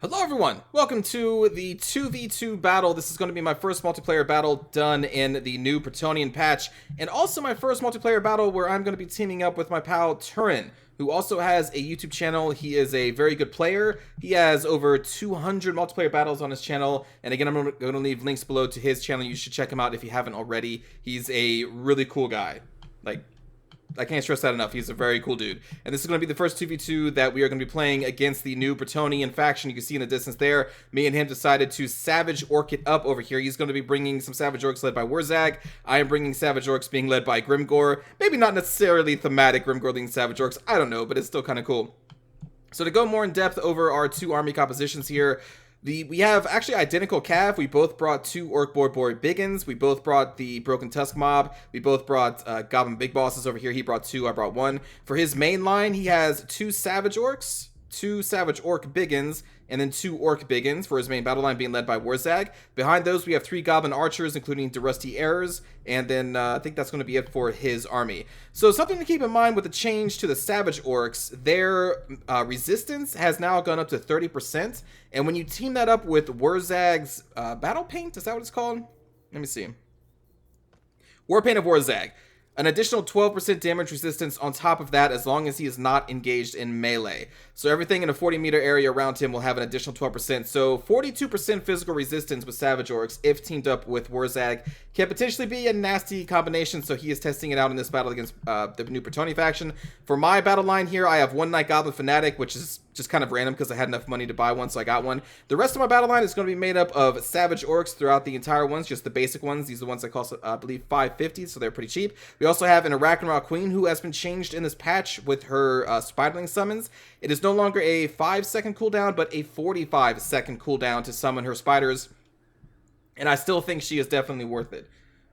Hello everyone, welcome to the 2v2 battle. This is going to be my first multiplayer battle done in the new Bretonnian patch, and also my first multiplayer battle where I'm going to be teaming up with my pal Turin, who also has a YouTube channel. He is a very good player. He has over 200 multiplayer battles on his channel, and again, I'm going to leave links below to his channel. You should check him out if you haven't already. He's a really cool guy. I can't stress that enough. He's a very cool dude. And this is going to be the first 2v2 that we are going to be playing against the new Bretonnian faction. You can see in the distance there, me and him decided to Savage Orc it up over here. He's going to be bringing some Savage Orcs led by Wurzag. I am bringing Savage Orcs being led by Grimgor. Maybe not necessarily thematic Grimgor leading Savage Orcs. I don't know, but it's still kind of cool. So to go more in depth over our two army compositions here, we have actually identical cav. We both brought two Orc Boy Biggins. We both brought the Broken Tusk Mob. We both brought Goblin Big Bosses over here. He brought two, I brought one. For his main line, he has two Savage Orcs, two Savage Orc Biggins, and then two Orc Biggins for his main battle line being led by Wurzag. Behind those, we have three Goblin Archers, including the Rusty Errors, and then I think that's going to be it for his army. So something to keep in mind with the change to the Savage Orcs, their resistance has now gone up to 30%, and when you team that up with Wurzag's Battle Paint, is that what it's called? Let me see. War Paint of Wurzag. An additional 12% damage resistance on top of that as long as he is not engaged in melee. So everything in a 40-meter area around him will have an additional 12%. So 42% physical resistance with Savage Orcs, if teamed up with Wurzag, can potentially be a nasty combination. So he is testing it out in this battle against the new Bretonnian faction. For my battle line here, I have one Night Goblin Fanatic, which is just kind of random because I had enough money to buy one, so I got one. The rest of my battle line is going to be made up of Savage Orcs throughout the entire ones, just the basic ones. These are the ones that cost, I believe, $550, so they're pretty cheap. We also have an Arachnoid Queen who has been changed in this patch with her Spiderling summons. It is no longer a 5-second cooldown, but a 45-second cooldown to summon her spiders, and I still think she is definitely worth it.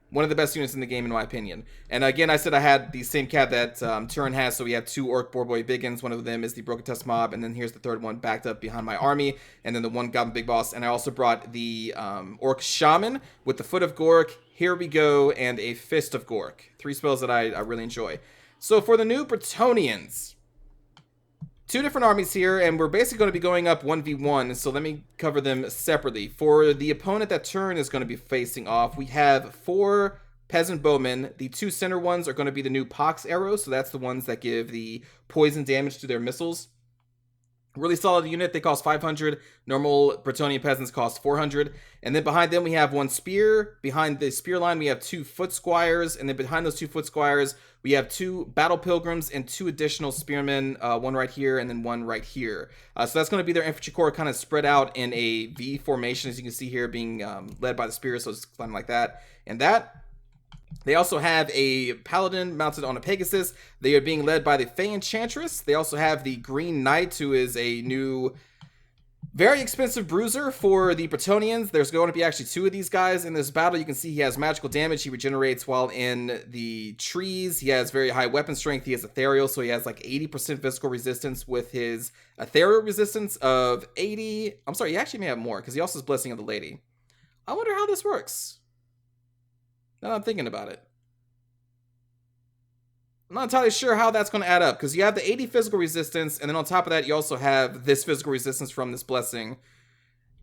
One of the best units in the game, in my opinion. And again, I said I had the same cat that Turin has, so we have two Orc Boy Biggins. One of them is the Broken Tusk Mob, and then here's the third one backed up behind my army, and then the one Goblin Big Boss. And I also brought the Orc Shaman with the Foot of Gork, Here We Go, and a Fist of Gork. Three spells that I really enjoy. So for the new Bretonnians, two different armies here, and we're basically going to be going up 1v1, so let me cover them separately. For the opponent that Turin is going to be facing off, we have four Peasant Bowmen. The two center ones are going to be the new Pox Arrows, so that's the ones that give the poison damage to their missiles. Really solid unit. They cost 500. Normal Bretonnian peasants cost 400. And then behind them we have one spear. Behind the spear line we have two foot squires. And then behind those two foot squires we have two battle pilgrims and two additional spearmen. One right here and then one right here. So that's going to be their infantry corps kind of spread out in a V formation, as you can see here, being led by the spears. So it's kind of like that and that. They also have a Paladin mounted on a Pegasus. They are being led by the Fey Enchantress. They also have the Green Knight, who is a new, very expensive bruiser for the Bretonnians. There's going to be actually two of these guys in this battle. You can see he has magical damage. He regenerates while in the trees. He has very high weapon strength. He has ethereal, so he has like 80% physical resistance with his ethereal resistance of 80. I'm sorry, he actually may have more because he also has Blessing of the Lady. I wonder how this works. Now I'm thinking about it. I'm not entirely sure how that's going to add up, because you have the 80 physical resistance, and then on top of that, you also have this physical resistance from this blessing.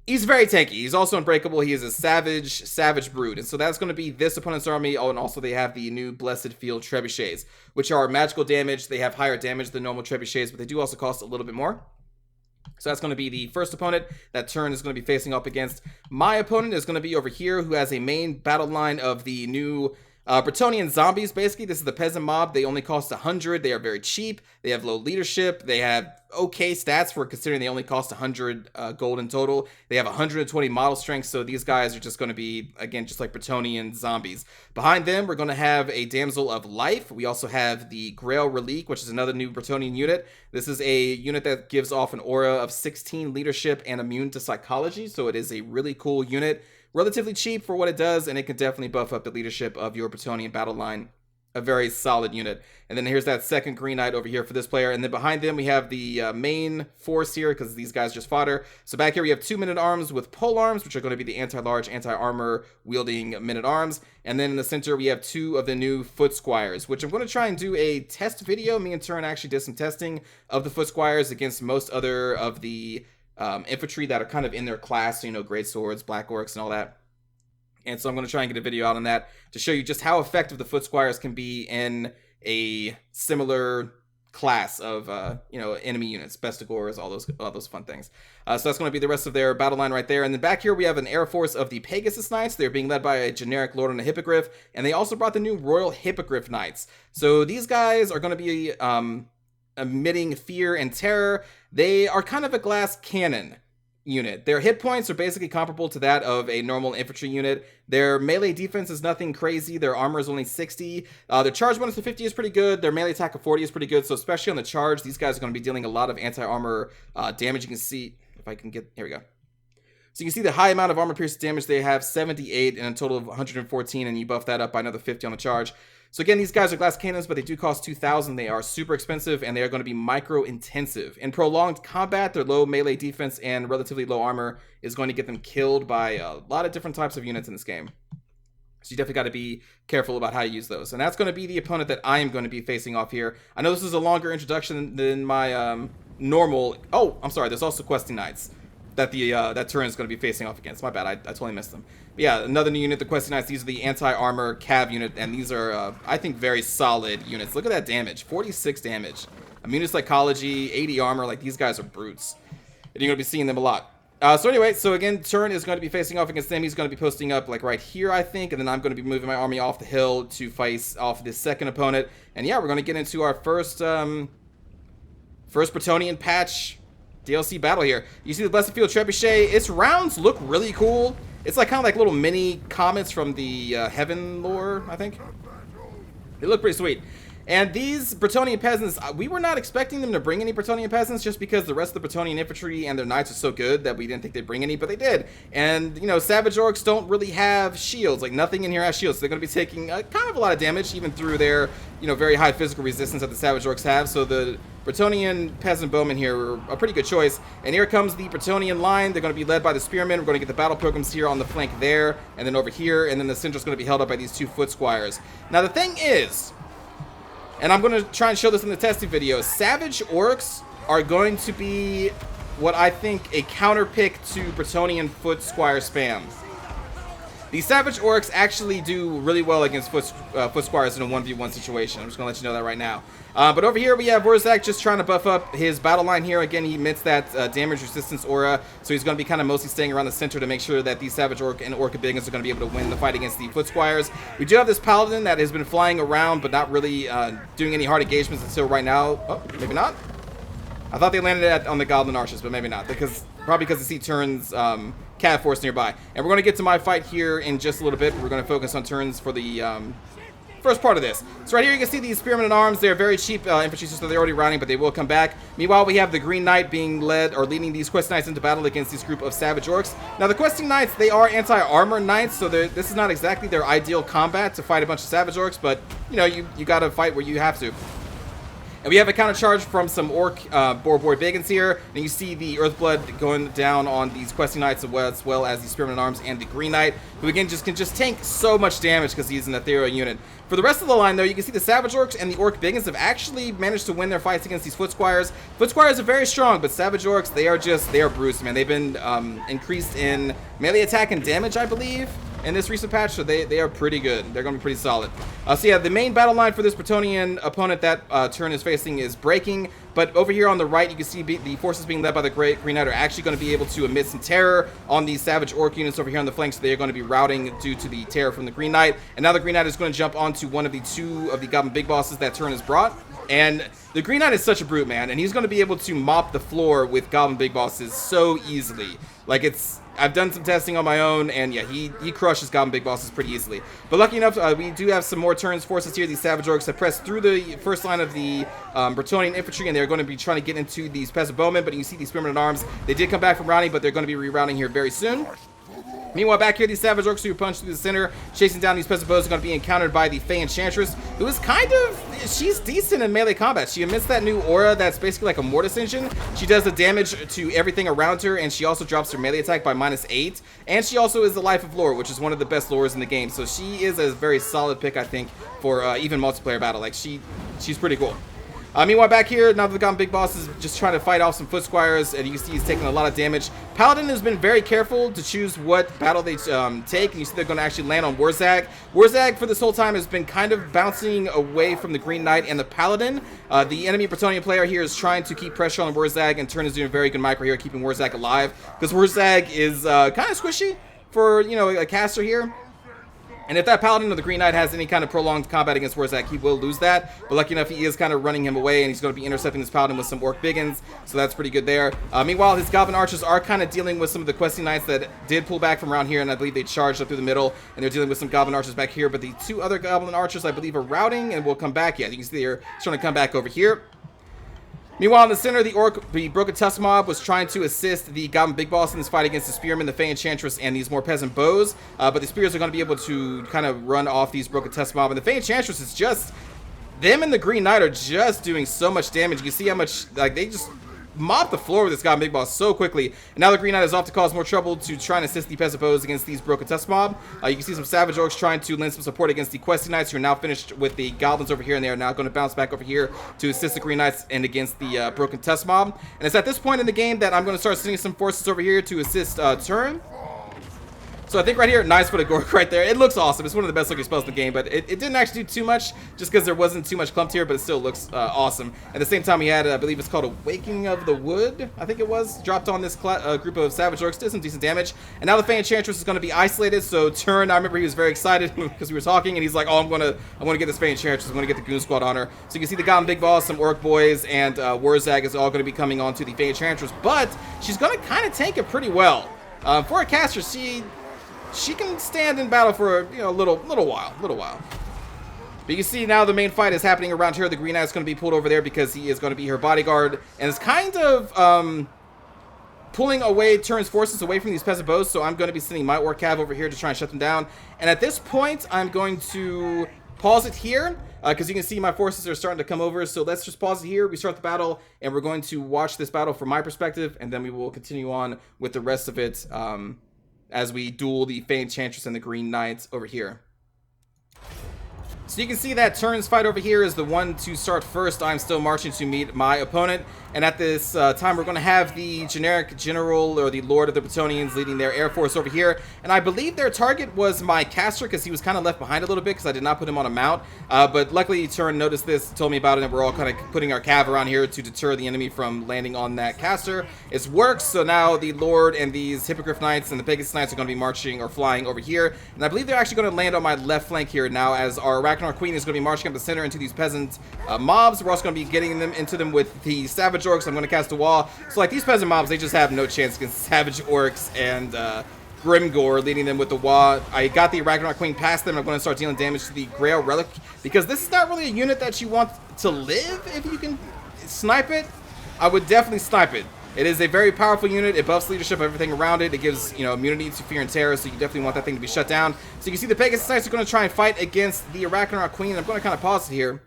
He's very tanky. He's also unbreakable. He is a savage brood, and so that's going to be this opponent's army. Oh, and also they have the new Blessed Field Trebuchets, which are magical damage. They have higher damage than normal Trebuchets, but they do also cost a little bit more. So that's going to be the first opponent that Turin is going to be facing up against. My opponent is going to be over here, who has a main battle line of the new Bretonnian zombies. Basically, this is the peasant mob. They only cost 100. They are very cheap. They have low leadership. They have okay stats for considering they only cost 100 gold in total. They have 120 model strength, so these guys are just going to be, again, just like Bretonnian zombies. Behind them, we're going to have a Damsel of Life. We also have the Grail Relique, which is another new Bretonnian unit. This is a unit that gives off an aura of 16 leadership and immune to psychology, so it is a really cool unit. Relatively cheap for what it does, and it can definitely buff up the leadership of your Bretonnian battle line. A very solid unit. And then here's that second Green Knight over here for this player. And then behind them we have the main force here, because these guys just fodder. So back here we have 2 men-at-arms with pole arms, which are going to be the anti-large, anti-armor wielding men-at-arms. And then in the center we have 2 of the new foot squires, which I'm going to try and do a test video. Me and Turin actually did some testing of the foot squires against most other of the infantry that are kind of in their class, so, you know, great swords, black orcs, and all that. And so I'm going to try and get a video out on that to show you just how effective the foot squires can be in a similar class of you know, enemy units, bestigors, all those fun things. So that's going to be the rest of their battle line right there. And then back here we have an air force of the Pegasus Knights. They're being led by a generic lord on a hippogriff, and they also brought the new Royal Hippogriff Knights. So these guys are going to be emitting fear and terror. They are kind of a glass cannon unit. Their hit points are basically comparable to that of a normal infantry unit. Their melee defense is nothing crazy. Their armor is only 60. Their charge bonus to 50 is pretty good. Their melee attack of 40 is pretty good. So especially on the charge, these guys are going to be dealing a lot of anti-armor damage. You can see, if I can get, here we go. So you can see the high amount of armor piercing damage. They have 78 and a total of 114, and you buff that up by another 50 on the charge. So again, these guys are glass cannons, but they do cost 2,000. They are super expensive, and they are going to be micro-intensive. In prolonged combat, their low melee defense and relatively low armor is going to get them killed by a lot of different types of units in this game. So you definitely got to be careful about how you use those. And that's going to be the opponent that I am going to be facing off here. I know this is a longer introduction than my normal... Oh, I'm sorry, there's also questing knights that that Turin is going to be facing off against. My bad, I totally missed them. But yeah, another new unit, the Questing Knights. These are the anti-armor cav unit, and these are, I think, very solid units. Look at that damage, 46 damage. Immune to psychology, 80 armor. Like, these guys are brutes, and you're going to be seeing them a lot. So anyway, so again, Turin is going to be facing off against them. He's going to be posting up, like, right here, I think, and then I'm going to be moving my army off the hill to face off this second opponent. And yeah, we're going to get into our first Bretonnian patch DLC battle here. You see the Blessed Field Trebuchet. Its rounds look really cool. It's like kind of like little mini comets from the Heaven lore, I think. They look pretty sweet. And these Bretonnian peasants, we were not expecting them to bring any Bretonnian peasants just because the rest of the Bretonnian infantry and their knights are so good that we didn't think they'd bring any, but they did. And, you know, Savage Orcs don't really have shields. Like, nothing in here has shields. So they're going to be taking kind of a lot of damage, even through their, you know, very high physical resistance that the Savage Orcs have. So the Bretonnian peasant bowmen here are a pretty good choice. And here comes the Bretonnian line. They're going to be led by the spearmen. We're going to get the battle pilgrims here on the flank there, and then over here, and then the center is going to be held up by these two foot squires. Now, the thing is, and I'm going to try and show this in the testing video, Savage Orcs are going to be what I think a counter pick to Bretonnian foot squire spam. The Savage Orcs actually do really well against foot squires in a 1v1 situation. I'm just going to let you know that right now. But over here we have Wurzak just trying to buff up his battle line here. Again, he emits that damage resistance aura, so he's going to be kind of mostly staying around the center to make sure that these Savage Orc and Orca Biggins are going to be able to win the fight against the foot squires. We do have this Paladin that has been flying around but not really doing any hard engagements until right now. Oh, maybe not. I thought they landed on the Goblin Archers, but maybe not, probably because the sea turns Cav Force nearby. And we're going to get to my fight here in just a little bit. We're going to focus on turns for the first part of this. So right here you can see these spearmen at arms. They're very cheap infantry, so they're already routing, but they will come back. Meanwhile, we have the Green Knight being led, or leading these Questing Knights into battle against this group of Savage Orcs. Now, the Questing Knights, they are anti-armor knights, so this is not exactly their ideal combat to fight a bunch of Savage Orcs, but, you know, you got to fight where you have to. And we have a counter charge from some Orc Boar Biggins here. And you see the Earthblood going down on these Questing Knights as well as the Spearman at Arms and the Green Knight, who again can just tank so much damage because he's an ethereal unit. For the rest of the line, though, you can see the Savage Orcs and the Orc Biggins have actually managed to win their fights against these Foot Squires. Foot Squires are very strong, but Savage Orcs, they are bruised, man. They've been increased in melee attack and damage, I believe, in this recent patch, so they are pretty good. They're going to be pretty solid. So yeah, the main battle line for this Bretonnian opponent that Turin is facing is breaking, but over here on the right, you can see the forces being led by the Green Knight are actually going to be able to emit some terror on these Savage Orc units over here on the flank, so they are going to be routing due to the terror from the Green Knight. And now the Green Knight is going to jump onto one of the two of the Goblin Big Bosses that Turin has brought. And the Green Knight is such a brute, man, and he's going to be able to mop the floor with Goblin Big Bosses so easily. Like, I've done some testing on my own, and yeah, he crushes Goblin Big Bosses pretty easily. But lucky enough, we do have some more turns forces here. These Savage Orcs have pressed through the first line of the Bretonnian infantry, and they're going to be trying to get into these Peasant Bowmen, but you see these Spearmen at Arms. They did come back from routing, but they're going to be rerouting here very soon. Meanwhile, back here, these Savage Orcs who punch through the center, chasing down these Peasant Bows, are going to be encountered by the Fey Enchantress, who is she's decent in melee combat. She emits that new aura that's basically like a Mortis engine. She does the damage to everything around her, and she also drops her melee attack by -8. And she also is the Life of Lore, which is one of the best lores in the game. So she is a very solid pick, I think, for even multiplayer battle. Like, she's pretty cool. Meanwhile, back here, now that the Goblin Big Boss is just trying to fight off some Foot Squires, and you can see he's taking a lot of damage. Paladin has been very careful to choose what battle they take, and you see they're going to actually land on Warzag. Warzag, for this whole time, has been kind of bouncing away from the Green Knight and the Paladin. The enemy Bretonnian player here is trying to keep pressure on Warzag, and Turin is doing a very good micro here, keeping Warzag alive, because Warzag is kind of squishy for, you know, a caster here. And if that Paladin or the Green Knight has any kind of prolonged combat against Warzag, he will lose that. But lucky enough, he is kind of running him away, and he's going to be intercepting this Paladin with some Orc Biggins, so that's pretty good there. Meanwhile, his Goblin Archers are kind of dealing with some of the Questing Knights that did pull back from around here, and I believe they charged up through the middle, and they're dealing with some Goblin Archers back here. But the two other Goblin Archers, I believe, are routing and will come back. Yeah, you can see they're trying to come back over here. Meanwhile, in the center, the Broken Tusk mob was trying to assist the Goblin Big Boss in this fight against the Spearmen, the Fey Enchantress, and these more peasant bows. But the Spears are going to be able to kind of run off these Broken Tusk mob. And the Fey Enchantress is just... them and the Green Knight are just doing so much damage. You can see how much... like, they just mop the floor with this Goblin Big Boss so quickly. And now the Green Knight is off to cause more trouble to try and assist the peasant bows against these Broken Tusk mob. You can see some Savage Orcs trying to lend some support against the Questing Knights, who are now finished with the Goblins over here, and they are now going to bounce back over here to assist the Green Knights and against the Broken Tusk mob. And it's at this point in the game that I'm going to start sending some forces over here to assist Turin. So I think right here, nice for the Gork right there. It looks awesome. It's one of the best looking spells in the game, but it didn't actually do too much just because there wasn't too much clumped here, but it still looks awesome. At the same time, he had, I believe it's called Awakening of the Wood, I think it was, dropped on this group of Savage Orcs, did some decent damage. And now the Fey Enchantress is going to be isolated, so Turin, I remember he was very excited because we were talking, and he's like, oh, I'm going to get this Fey Enchantress, I'm going to get the Goon Squad on her. So you can see the Goblin Big Boss, some Orc Boys, and Warzag is all going to be coming onto the Fey Enchantress, but she's going to kind of tank it pretty well. For a caster, she can stand in battle for a little while. But you can see now the main fight is happening around here. The Green Knight is going to be pulled over there because he is going to be her bodyguard, and it's kind of pulling away Turin's forces away from these peasant bows. So I'm going to be sending my Orc Cav over here to try and shut them down. And at this point, I'm going to pause it here because you can see my forces are starting to come over. So let's just pause it here, restart the battle, and we're going to watch this battle from my perspective, and then we will continue on with the rest of it. As we duel the Fey Enchantress and the Green Knights over here. So you can see that Turin's fight over here is the one to start first. I'm still marching to meet my opponent. And at this time, we're going to have the generic general or the Lord of the Bretonnians leading their air force over here. And I believe their target was my caster because he was kind of left behind a little bit because I did not put him on a mount. But luckily, Turin noticed this, told me about it, and we're all kind of putting our cav around here to deter the enemy from landing on that caster. It's worked, so now the Lord and these Hippogriff Knights and the Pegasus Knights are going to be marching or flying over here. And I believe they're actually going to land on my left flank here now as our Arachnar Queen is going to be marching up the center into these peasant mobs. We're also going to be getting them into them with the Savage Orcs. I'm going to cast a wall. So like these peasant mobs, they just have no chance against Savage Orcs and Grimgore leading them with the wall. I got the Arachnar Queen past them. I'm going to start dealing damage to the Grail Relic because this is not really a unit that you want to live. If you can snipe it, I would definitely snipe it. It is a very powerful unit. It buffs leadership, everything around it. It gives, immunity to fear and terror, so you definitely want that thing to be shut down. So you can see the Pegasus Knights are going to try and fight against the Arachnar Queen. I'm going to kind of pause it here.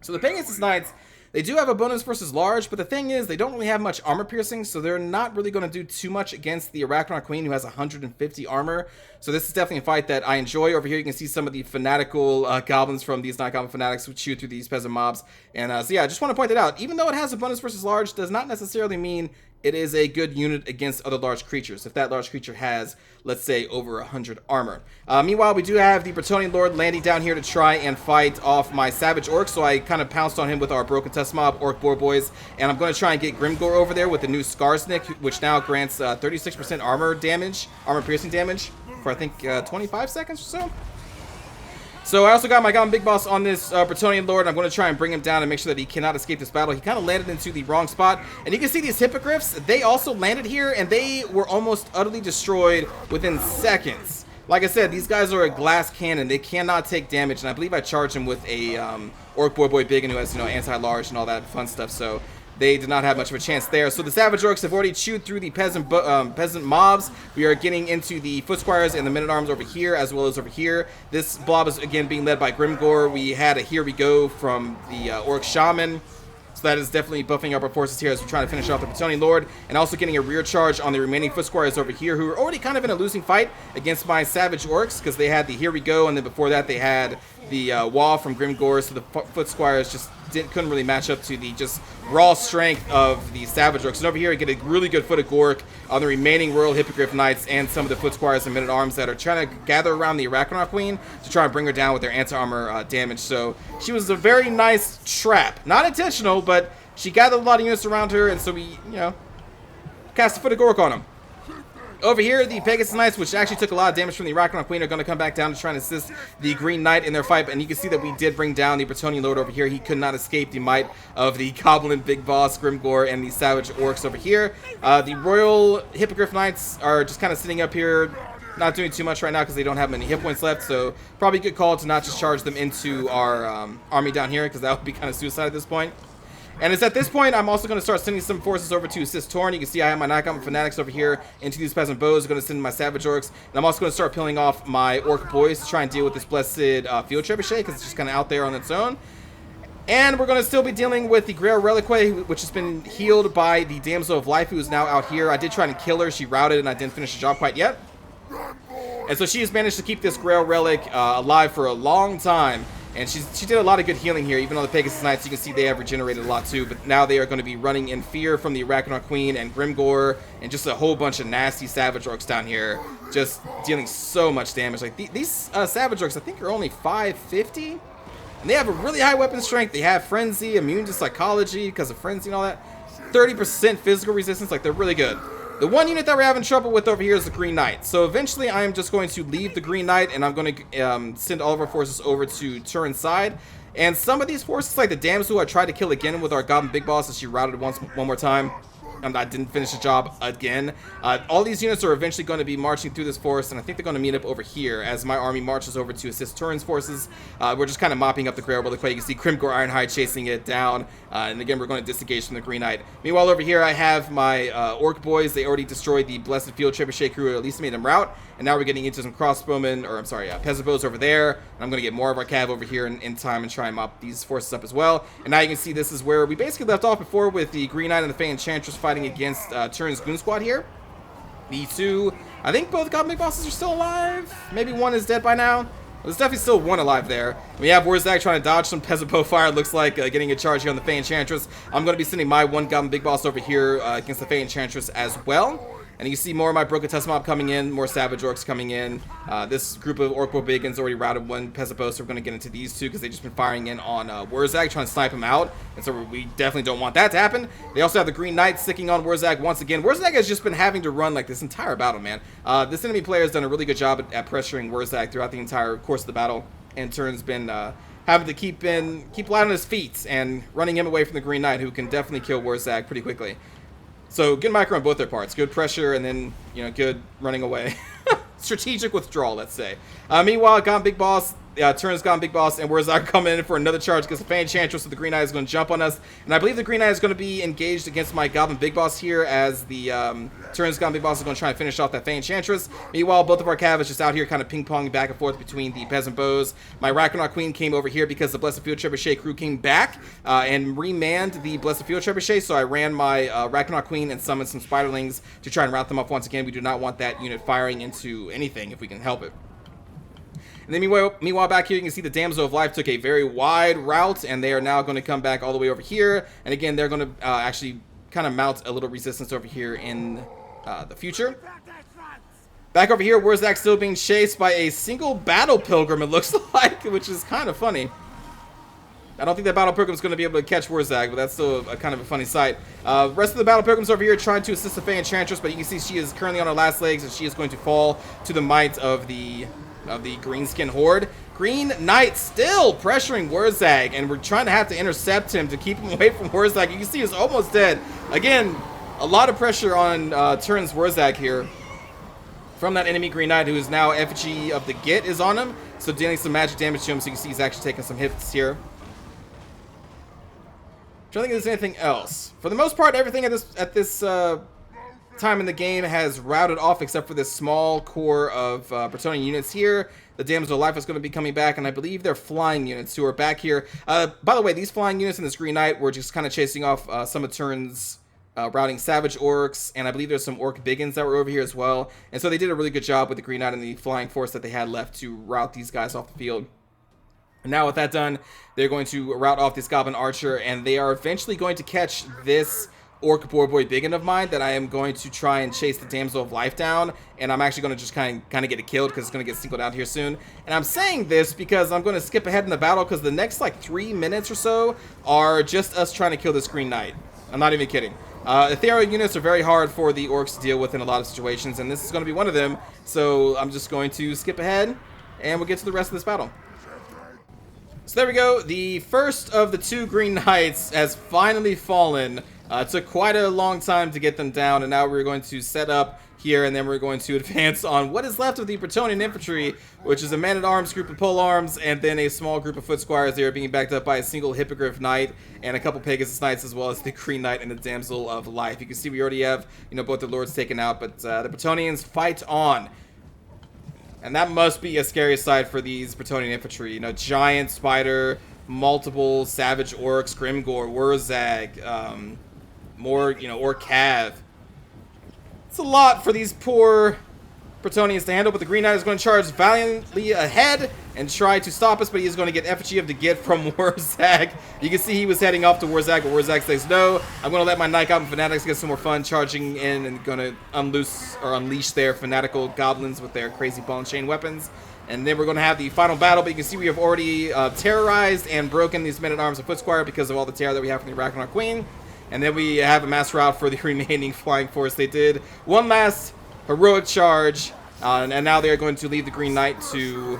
So the Pegasus Knights, they do have a bonus versus large, but the thing is, they don't really have much armor piercing, so they're not really going to do too much against the Arachnar Queen, who has 150 armor. So this is definitely a fight that I enjoy. Over here, you can see some of the fanatical goblins from these Night Goblin fanatics who chew through these peasant mobs. And so yeah, I just want to point that out. Even though it has a bonus versus large, does not necessarily mean it is a good unit against other large creatures. If that large creature has, let's say, over 100 armor. Meanwhile, we do have the Bretonnian Lord landing down here to try and fight off my Savage Orc. So I kind of pounced on him with our Broken Tusk mob, Orc Boar Boys. And I'm going to try and get Grimgore over there with the new Skarsnik, which now grants 36% armor piercing damage for I think 25 seconds or so. So I also got my Goblin Big Boss on this Bretonnian Lord. I'm going to try and bring him down and make sure that he cannot escape this battle. He kind of landed into the wrong spot. And you can see these Hippogriffs, they also landed here, and they were almost utterly destroyed within seconds. Like I said, these guys are a glass cannon. They cannot take damage, and I believe I charged him with a Orc Boy Biggin who has, anti-large and all that fun stuff. So they did not have much of a chance there. So the Savage Orcs have already chewed through the peasant mobs. We are getting into the Foot Squires and the Men-at-Arms over here, as well as over here. This blob is, again, being led by Grimgore. We had a Here We Go from the Orc Shaman. So that is definitely buffing up our forces here as we're trying to finish off the Bretonnian Lord. And also getting a rear charge on the remaining Foot Squires over here, who are already kind of in a losing fight against my Savage Orcs, because they had the Here We Go, and then before that they had the wall from Grimgore. So the Foot Squires just couldn't really match up to the just raw strength of the Savage Orcs. And over here, I get a really good foot of Gork on the remaining Royal Hippogriff Knights and some of the Foot Squires and Men-at-Arms that are trying to gather around the Arachnoid Queen to try and bring her down with their anti-armor damage. So she was a very nice trap. Not intentional, but she gathered a lot of units around her, and so we, you know, cast a foot of Gork on them. Over here, the Pegasus Knights, which actually took a lot of damage from the Arachnoid Queen, are going to come back down to try and assist the Green Knight in their fight. And you can see that we did bring down the Bretonnian Lord over here. He could not escape the might of the Goblin Big Boss, Grimgor, and the Savage Orcs over here. The Royal Hippogriff Knights are just kind of sitting up here, not doing too much right now because they don't have many hit points left. So probably a good call to not just charge them into our army down here, because that would be kind of suicide at this point. And it's at this point I'm also going to start sending some forces over to assist Turin. You can see I have my Knockout Fanatics over here into these Peasant Bows. I'm going to send my Savage Orcs. And I'm also going to start peeling off my Orc Boys to try and deal with this Blessed Field Trebuchet, because it's just kind of out there on its own. And we're going to still be dealing with the Grail Reliquary, which has been healed by the Damsel of Life, who is now out here. I did try to kill her. She routed, and I didn't finish the job quite yet. And so she has managed to keep this Grail Relic alive for a long time. And she did a lot of good healing here. Even on the Pegasus Knights, you can see they have regenerated a lot too. But now they are going to be running in fear from the Arachnoid Queen and Grimgor and just a whole bunch of nasty Savage Orcs down here, just dealing so much damage. Like these Savage Orcs, I think, are only 550, and they have a really high weapon strength. They have Frenzy, immune to psychology because of Frenzy and all that. 30% physical resistance. Like, they're really good. The one unit that we're having trouble with over here is the Green Knight. So eventually I am just going to leave the Green Knight, and I'm going to send all of our forces over to Turin's side. And some of these forces, like the Damsel, I tried to kill again with our Goblin Big Boss, as she routed one more time. I didn't finish the job again. All these units are eventually going to be marching through this forest, and I think they're going to meet up over here as my army marches over to assist Turin's forces. We're just kind of mopping up the Grail really quick. You can see Grimgor Ironhide chasing it down, and again, we're going to disengage from the Green Knight. Meanwhile, over here, I have my Orc Boys. They already destroyed the Blessed Field Trebuchet crew, or at least made them rout, and now we're getting into some crossbowmen, or I'm sorry, Peasant Bows over there, and I'm going to get more of our cav over here in time and try and mop these forces up as well. And now you can see this is where we basically left off before, with the Green Knight and the Fey Enchantress fighting against Turin's Goon Squad here. The two, I think both Goblin Big Bosses are still alive. Maybe one is dead by now. There's definitely still one alive there. We have Wurzag trying to dodge some Peasant Bow fire. It looks like getting a charge here on the Fey Enchantress. I'm going to be sending my one Goblin Big Boss over here against the Fey Enchantress as well. And you can see more of my Broken Test Mob coming in, more Savage Orcs coming in. This group of Orc Bigans already routed one Peasant Bow, so we're going to get into these two because they've just been firing in on Wurzag, trying to snipe him out. And so we definitely don't want that to happen. They also have the Green Knight sticking on Wurzag once again. Wurzag has just been having to run like this entire battle, man. This enemy player has done a really good job at pressuring Wurzag throughout the entire course of the battle. And Turin's been having to keep light on his feet and running him away from the Green Knight, who can definitely kill Wurzag pretty quickly. So good micro on both their parts. Good pressure, and then, you know, good running away. Strategic withdrawal, let's say. Meanwhile, Goblin Big Boss, Turin's Goblin Big Boss, and Wurzag coming in for another charge because the Fey Enchantress with the Green Knight is going to jump on us. And I believe the Green Knight is going to be engaged against my Goblin Big Boss here, as the Turin's Goblin Big Boss is going to try and finish off that Fey Enchantress. Meanwhile, both of our cav is just out here kind of ping-ponging back and forth between the Peasant Bows. My Arachnoid Queen came over here because the Blessed Field Trebuchet crew came back and remanned the Blessed Field Trebuchet, so I ran my Arachnoid Queen and summoned some Spiderlings to try and rout them up once again. We do not want that unit firing into anything if we can help it. And then meanwhile, back here, you can see the Damsel of Life took a very wide route, and they are now going to come back all the way over here. And again, they're going to actually kind of mount a little resistance over here in the future. Back over here, Wurzag still being chased by a single Battle Pilgrim, it looks like, which is kind of funny. I don't think that Battle Pilgrim is going to be able to catch Wurzag, but that's still a kind of a funny sight. Rest of the Battle Pilgrims over here trying to assist the Fey Enchantress, but you can see she is currently on her last legs, and she is going to fall to the might of the Greenskin Horde. Green Knight still pressuring Wurzag, and we're trying to have to intercept him to keep him away from Wurzag. You can see he's almost dead. Again, a lot of pressure on Turin's Wurzag here from that enemy Green Knight, who is now Effigy of the Git is on him, so dealing some magic damage to him. So you can see he's actually taking some hits here. I don't think there's anything else. For the most part, everything at this time in the game has routed off, except for this small core of Bretonnian units here. The Damsel of Life is going to be coming back, and I believe they're flying units who are back here. By the way, these flying units in this Green Knight were just kind of chasing off some of Turin's routing Savage Orcs, and I believe there's some Orc Bigans that were over here as well. And so they did a really good job with the Green Knight and the flying force that they had left to rout these guys off the field. Now with that done, they're going to rout off this Goblin Archer, and they are eventually going to catch this Orc Boy Biggin of mine that I am going to try and chase the Damsel of Life down, and I'm actually going to just kind of get it killed because it's going to get singled out here soon. And I'm saying this because I'm going to skip ahead in the battle because the next like 3 minutes or so are just us trying to kill this Green Knight. I'm not even kidding. Ethereal units are very hard for the Orcs to deal with in a lot of situations, and this is going to be one of them, so I'm just going to skip ahead, and we'll get to the rest of this battle. So there we go. The first of the 2 Green Knights has finally fallen. It took quite a long time to get them down, and now we're going to set up here, and then we're going to advance on what is left of the Bretonnian infantry, which is a man-at-arms group of polearms, and then a small group of foot squires. They are being backed up by a single Hippogriff Knight and a couple Pegasus Knights, as well as the Green Knight and the Damsel of Life. You can see we already have, both the lords taken out, but the Bretonnians fight on. And that must be a scary sight for these Bretonnian infantry. Giant spider, multiple savage orcs, Grimgor, Wurzag, more, Orc Cav. It's a lot for these poor Bretonnians to handle, but the Green Knight is going to charge valiantly ahead and try to stop us, but he is going to get effigy of the gift from Wurzag. You can see he was heading off to Wurzag, but Wurzag says, no, I'm going to let my Night Goblin Fanatics get some more fun charging in and going to unleash their fanatical goblins with their crazy ball and chain weapons. And then we're going to have the final battle, but you can see we have already terrorized and broken these men-at-arms of Footsquire because of all the terror that we have from the Arachnoid Queen. And then we have a mass rout for the remaining flying force. They did one last heroic charge, and now they're going to lead the Green Knight to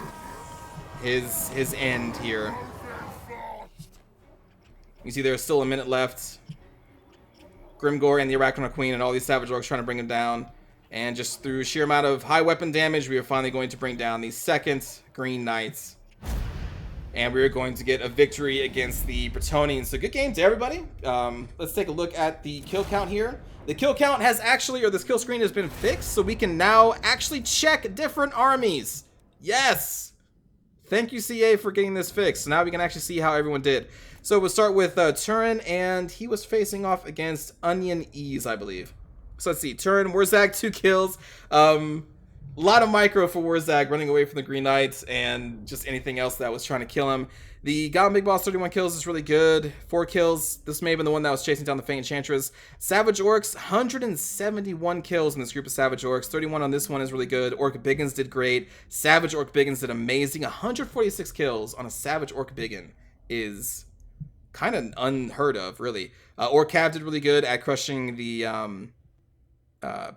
his end here. You see there's still a minute left. Grimgor and the Arachnoid Queen and all these Savage Orcs trying to bring him down. And just through sheer amount of high weapon damage, we are finally going to bring down the second Green Knights. And we're going to get a victory against the Bretonnians. So good game to everybody. Let's take a look at the kill count here. The kill count has actually, or this kill screen has been fixed, so we can now actually check different armies. Yes! Thank you, CA, for getting this fixed. So now we can actually see how everyone did. So we'll start with Turin, and he was facing off against Onion Ease, I believe. So let's see. Turin, Wurzag, 2 kills. A lot of micro for Wurzag running away from the Green Knights and just anything else that was trying to kill him. The Goblin Big Boss, 31 kills is really good. 4 kills. This may have been the one that was chasing down the Fey Enchantress. Savage Orcs, 171 kills in this group of Savage Orcs. 31 on this one is really good. Orc Biggins did great. Savage Orc Biggins did amazing. 146 kills on a Savage Orc Biggin is kind of unheard of, really. Orc Cav did really good at crushing the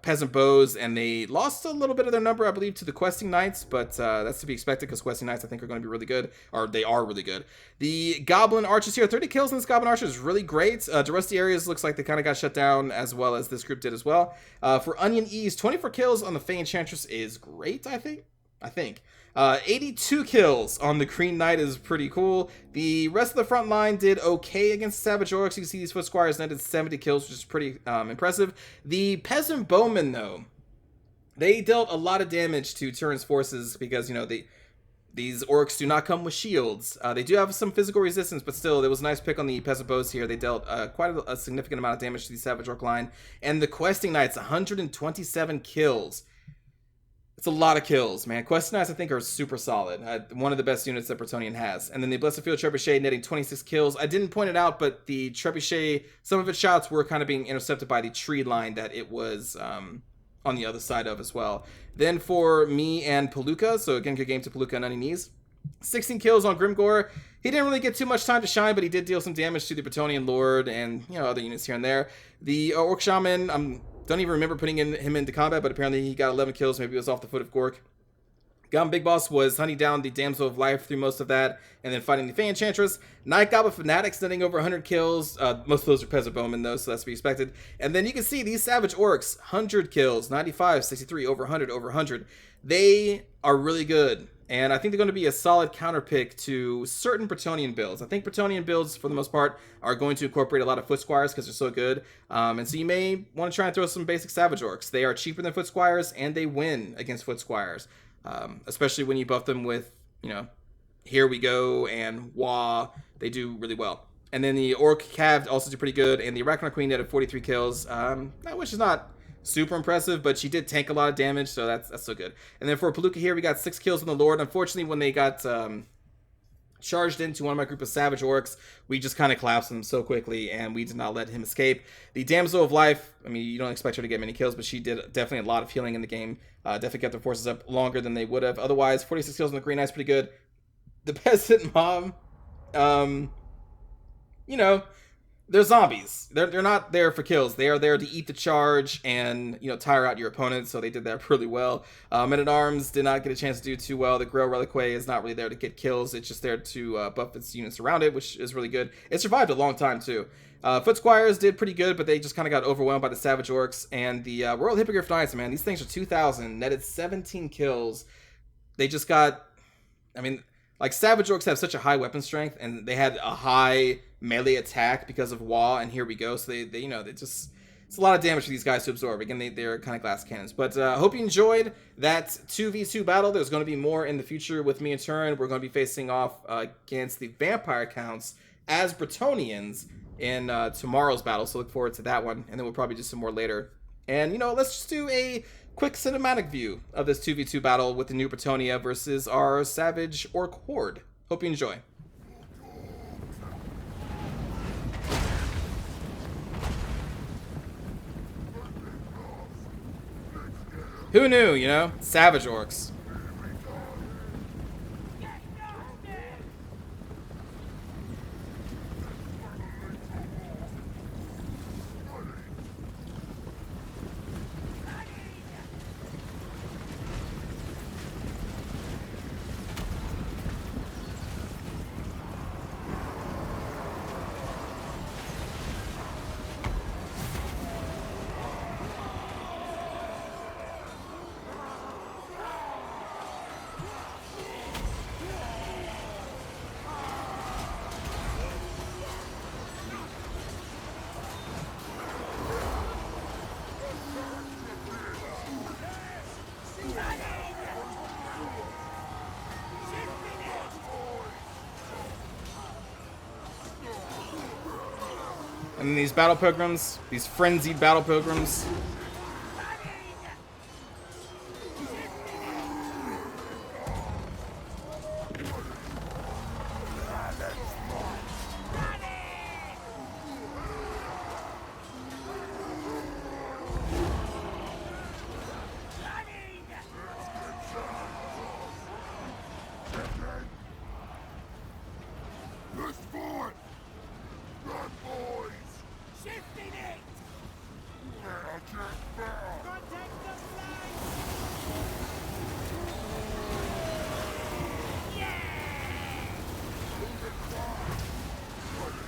Peasant Bows, and they lost a little bit of their number, I believe, to the Questing Knights, but that's to be expected because Questing Knights, I think, are going to be really good, or they are really good. The Goblin Archers here, 30 kills in this Goblin Archer is really great. The rusty areas looks like they kind of got shut down, as well as this group did as well. For Onion Ease, 24 kills on the Fey Enchantress is great, I think. 82 kills on the Green Knight is pretty cool. The rest of the front line did okay against Savage Orcs. You can see these Foot Squires netted 70 kills, which is pretty impressive. The Peasant Bowmen, though, they dealt a lot of damage to Turin's forces because, these orcs do not come with shields. They do have some physical resistance, but still, there was a nice pick on the Peasant Bows here. They dealt quite a significant amount of damage to the Savage Orc line. And the Questing Knights, 127 kills. It's a lot of kills, man. Questing Knights, I think, are super solid. One of the best units that Bretonnian has. And then the Blessed Field Trebuchet netting 26 kills. I didn't point it out, but the Trebuchet, some of its shots were kind of being intercepted by the tree line that it was on the other side of as well. Then for me and Palooka, so again, good game to Palooka and Onion Ease. 16 kills on Grimgor. He didn't really get too much time to shine, but he did deal some damage to the Bretonnian Lord and, other units here and there. The Orc Shaman, don't even remember putting him into combat, but apparently he got 11 kills. Maybe it was off the foot of Gork. Goblin Big Boss was hunting down the Damsel of Life through most of that, and then fighting the Fey Enchantress. Night Goblin Fanatics netting over 100 kills. Most of those are Peasant Bowmen, though, so that's to be expected. And then you can see these Savage Orcs, 100 kills, 95, 63, over 100, over 100. They are really good. And I think they're going to be a solid counterpick to certain Bretonnian builds. I think Bretonnian builds, for the most part, are going to incorporate a lot of Foot Squires because they're so good. And so you may want to try and throw some basic Savage Orcs. They are cheaper than Foot Squires, and they win against Foot Squires. Especially when you buff them with, Here We Go and Wah. They do really well. And then the Orc Cav also do pretty good. And the Arachnoid Queen netted 43 kills, which is not super impressive, but she did tank a lot of damage, so that's so good. And then for Palooka here, we got 6 kills on the Lord. Unfortunately, when they got charged into one of my group of savage orcs. We just kind of collapsed him so quickly, and we did not let him escape. The Damsel of Life, I mean, you don't expect her to get many kills, but she did definitely a lot of healing in the game. Definitely kept their forces up longer than they would have otherwise. 46 kills on the Green Knight's pretty good. The Peasant Mob, you know, they're zombies. They're not there for kills. They are there to eat the charge and, you know, tire out your opponent, so they did that really well. Men-at-Arms did not get a chance to do too well. The Grail Reliquary is not really there to get kills. It's just there to buff its units around it, which is really good. It survived a long time, too. Foot Squires did pretty good, but they just kind of got overwhelmed by the Savage Orcs. And the Royal Hippogriff Knights, man, these things are 2,000, netted 17 kills. They just got, I mean, like, Savage Orcs have such a high weapon strength, and they had a high melee attack because of Wa, and here we go. So they you know, they just, it's a lot of damage for these guys to absorb. Again, they're kind of glass cannons. But I hope you enjoyed that 2v2 battle. There's going to be more in the future with me and Turin. We're going to be facing off against the vampire counts as Bretonnians in tomorrow's battle, so look forward to that one. And then we'll probably do some more later. And, you know, let's just do a quick cinematic view of this 2v2 battle with the new Bretonnia versus our savage orc horde. Hope you enjoy. Who knew, you know? Savage orcs. And then these battle pilgrims, these frenzied battle pilgrims.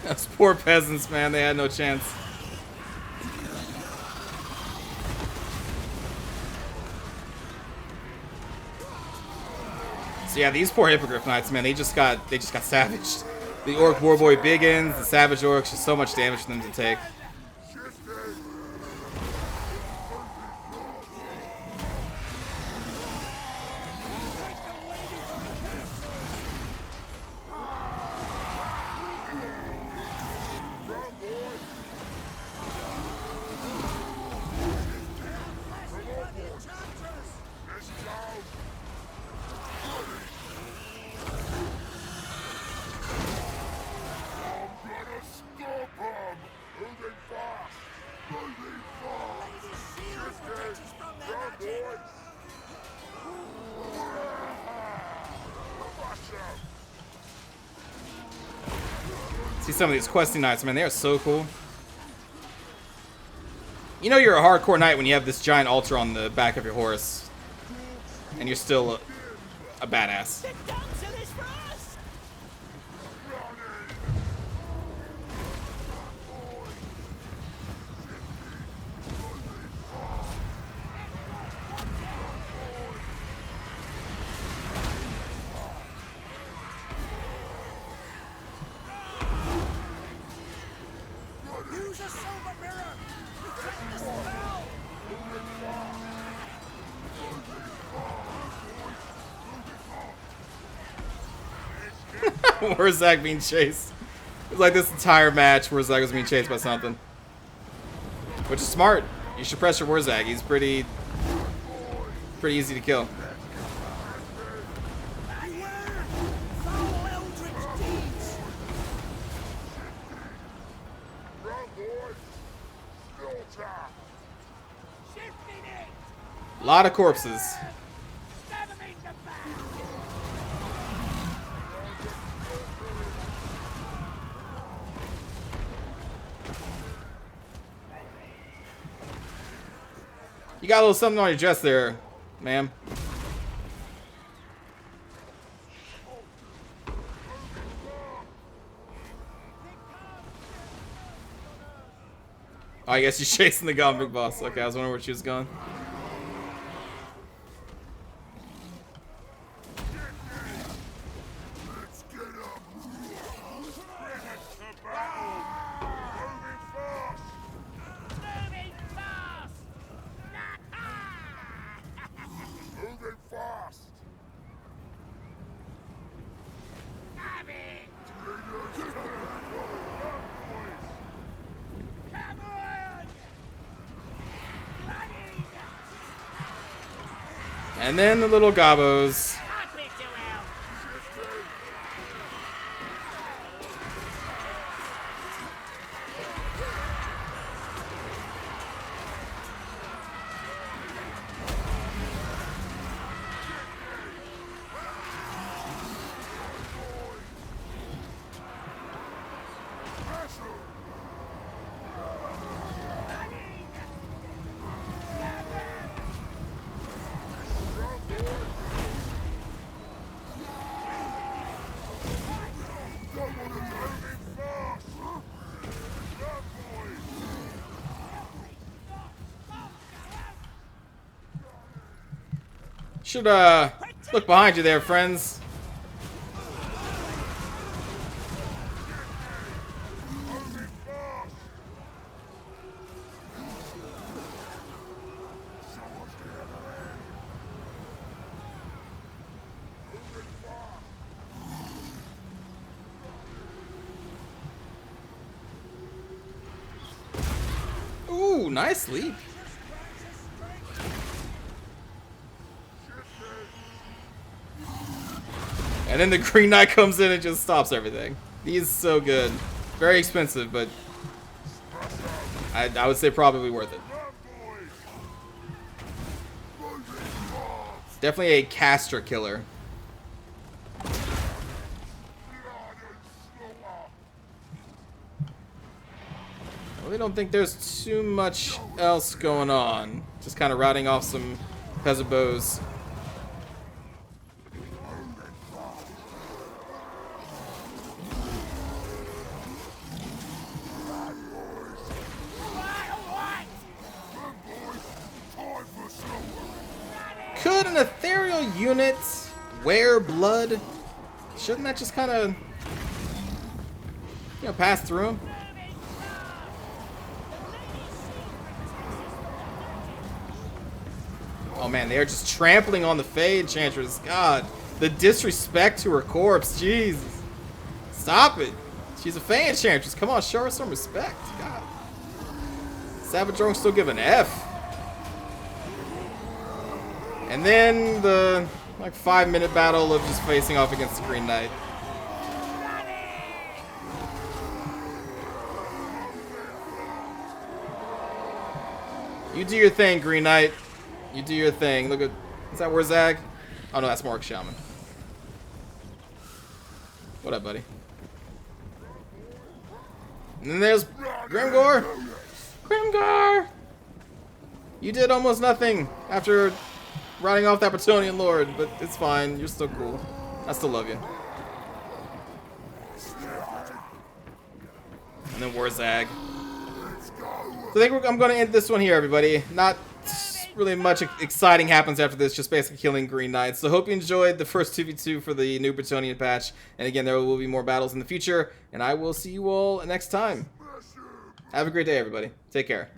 Those poor peasants, man, they had no chance. So yeah, these poor Hippogriff Knights, man, they just got savaged. The Orc Warboy Biggins, the Savage Orcs, just so much damage for them to take. See some of these questing knights, man, they are so cool. You know you're a hardcore knight when you have this giant altar on the back of your horse. And you're still a badass. Warzag being chased. It was like this entire match Warzag was being chased by something. Which is smart. You should pressure Warzag. He's pretty easy to kill. A lot of corpses. You got a little something on your chest there, ma'am. Oh, I guess she's chasing the gun, big boss. Okay, I was wondering where she was going. And then the little gobos. Should look behind you there, friends. Ooh, nice leap. And then the Green Knight comes in and just stops everything. He's so good. Very expensive, but I would say probably worth it. It's definitely a caster killer. I really don't think there's too much else going on. Just kind of routing off some peasant bows. Could an ethereal unit wear blood? Shouldn't that just kind of, you know, pass through him? Oh man, they are just trampling on the Fey Enchantress. God, the disrespect to her corpse. Jesus. Stop it. She's a Fey Enchantress. Come on, show her some respect. God. Savage Drone still give an F. And then the like 5-minute battle of just facing off against the Green Knight. You do your thing, Green Knight. You do your thing. Look at, is that Warzag? Oh no, that's Mark Shaman. What up, buddy? And then there's Grimgor. Grimgor! You did almost nothing after riding off that Bretonian Lord, but it's fine. You're still cool. I still love you. And then Warzag. So I think I'm going to end this one here, everybody. Not really much exciting happens after this, just basically killing Green Knights. So hope you enjoyed the first 2v2 for the new Bretonian patch. And again, there will be more battles in the future. And I will see you all next time. Have a great day, everybody. Take care.